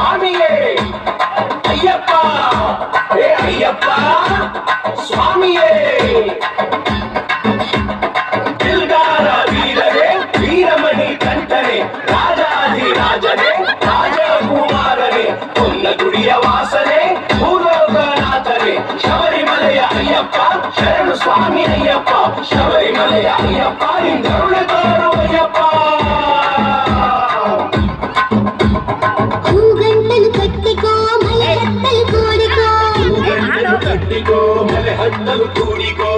ಸ್ವಾಮಿಯೇ ಅಯ್ಯಪ್ಪ ಹೇ ಅಯ್ಯಪ್ಪ ಸ್ವಾಮಿಯೇ ದಿಲ್ದಾರ ವೀರರೇ ವೀರಮಣಿ ಕಂಠನೆ ರಾಜಾಧಿರಾಜನೇ ರಾಜಕುಮಾರನೇ ಹೊನ್ನಗುಡಿಯ ವಾಸನೆ ಭೂಲೋಕನಾಥನೇ ಶಬರಿಮಲೆಯ ಅಯ್ಯಪ್ಪ ಶರಣು ಸ್ವಾಮಿ ಅಯ್ಯಪ್ಪ ಶಬರಿಮಲೆಯ ಅಯ್ಯಪ್ಪ ನಿಂದರುಳ ತೋರು ಅಯ್ಯಪ್ಪ ಕಟ್ಟಿಕೋ ಮಲೆ ಹತ್ತಲು ಕೂಡಿಕೋ